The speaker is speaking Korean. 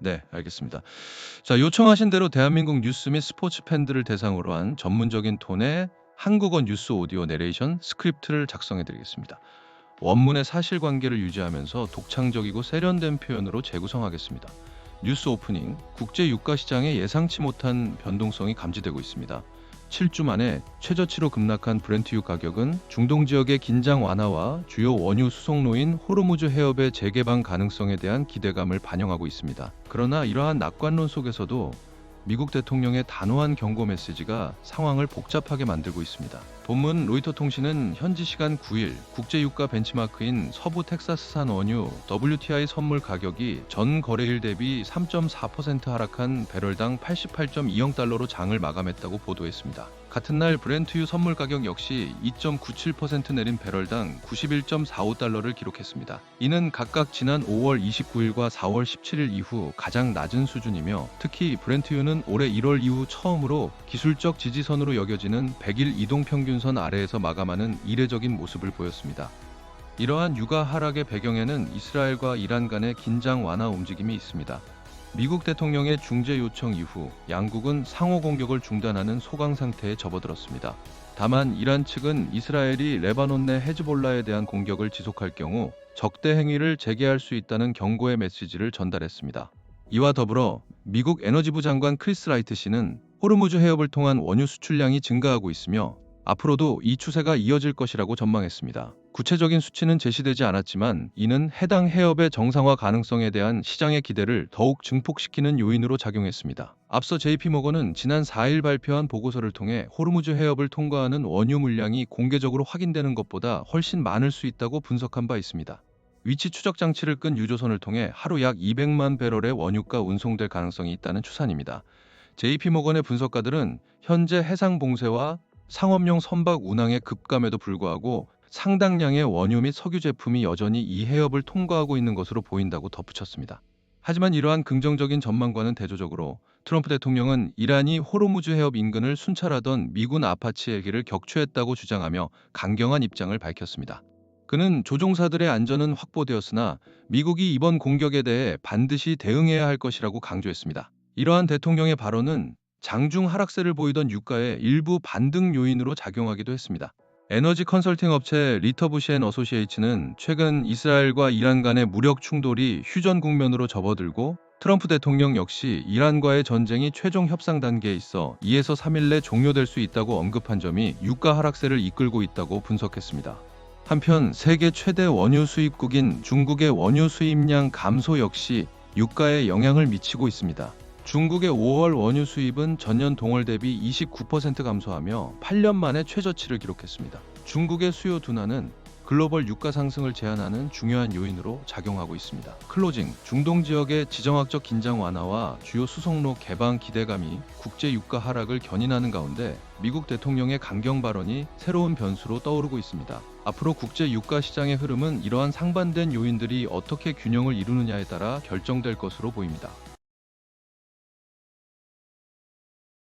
네, 알겠습니다. 자, 요청하신 대로 대한민국 뉴스 및 스포츠 팬들을 대상으로 한 전문적인 톤의 한국어 뉴스 오디오 내레이션 스크립트를 작성해 드리겠습니다. 원문의 사실관계를 유지하면서 독창적이고 세련된 표현으로 재구성하겠습니다. 뉴스 오프닝, 국제 유가 시장의 예상치 못한 변동성이 감지되고 있습니다. 7주 만에 최저치로 급락한 브렌트유 가격은 중동 지역의 긴장 완화와 주요 원유 수송로인 호르무즈 해협의 재개방 가능성에 대한 기대감을 반영하고 있습니다. 그러나 이러한 낙관론 속에서도 미국 대통령의 단호한 경고 메시지가 상황을 복잡하게 만들고 있습니다. 본문 로이터 통신은 현지 시간 9일 국제유가 벤치마크인 서부 텍사스산 원유 WTI 선물 가격이 전 거래일 대비 3.4% 하락한 배럴당 88.20 달러로 장을 마감했다고 보도했습니다. 같은 날 브렌트유 선물 가격 역시 2.97% 내린 배럴당 91.45 달러를 기록했습니다. 이는 각각 지난 5월 29일과 4월 17일 이후 가장 낮은 수준이며, 특히 브렌트유는 올해 1월 이후 처음으로 기술적 지지선으로 여겨지는 100일 이동평균선 아래에서 마감하는 이례적인 모습을 보였습니다. 이러한 유가 하락의 배경에는 이스라엘과 이란 간의 긴장 완화 움직임이 있습니다. 미국 대통령의 중재 요청 이후 양국은 상호 공격을 중단하는 소강 상태에 접어들었습니다. 다만 이란 측은 이스라엘이 레바논 내 헤즈볼라에 대한 공격을 지속할 경우 적대 행위를 재개할 수 있다는 경고의 메시지를 전달했습니다. 이와 더불어 미국 에너지부 장관 크리스 라이트 씨는 호르무즈 해협을 통한 원유 수출량이 증가하고 있으며 앞으로도 이 추세가 이어질 것이라고 전망했습니다. 구체적인 수치는 제시되지 않았지만 이는 해당 해협의 정상화 가능성에 대한 시장의 기대를 더욱 증폭시키는 요인으로 작용했습니다. 앞서 JP모건은 지난 4일 발표한 보고서를 통해 호르무즈 해협을 통과하는 원유 물량이 공개적으로 확인되는 것보다 훨씬 많을 수 있다고 분석한 바 있습니다. 위치 추적 장치를 끈 유조선을 통해 하루 약 200만 배럴의 원유가 운송될 가능성이 있다는 추산입니다. JP모건의 분석가들은 현재 해상 봉쇄와 상업용 선박 운항의 급감에도 불구하고 상당량의 원유 및 석유 제품이 여전히 이 해협을 통과하고 있는 것으로 보인다고 덧붙였습니다. 하지만 이러한 긍정적인 전망과는 대조적으로 트럼프 대통령은 이란이 호르무즈 해협 인근을 순찰하던 미군 아파치 헬기를 격추했다고 주장하며 강경한 입장을 밝혔습니다. 그는 조종사들의 안전은 확보되었으나 미국이 이번 공격에 대해 반드시 대응해야 할 것이라고 강조했습니다. 이러한 대통령의 발언은 장중 하락세를 보이던 유가의 일부 반등 요인으로 작용하기도 했습니다. 에너지 컨설팅 업체 리터부시 앤 어소시에이츠는 최근 이스라엘과 이란 간의 무력 충돌이 휴전 국면으로 접어들고 트럼프 대통령 역시 이란과의 전쟁이 최종 협상 단계에 있어 2에서 3일 내 종료될 수 있다고 언급한 점이 유가 하락세를 이끌고 있다고 분석했습니다. 한편 세계 최대 원유 수입국인 중국의 원유 수입량 감소 역시 유가에 영향을 미치고 있습니다. 중국의 5월 원유 수입은 전년 동월 대비 29% 감소하며 8년 만에 최저치를 기록했습니다. 중국의 수요 둔화는 글로벌 유가 상승을 제한하는 중요한 요인으로 작용하고 있습니다. 클로징, 중동 지역의 지정학적 긴장 완화와 주요 수송로 개방 기대감이 국제 유가 하락을 견인하는 가운데 미국 대통령의 강경 발언이 새로운 변수로 떠오르고 있습니다. 앞으로 국제 유가 시장의 흐름은 이러한 상반된 요인들이 어떻게 균형을 이루느냐에 따라 결정될 것으로 보입니다.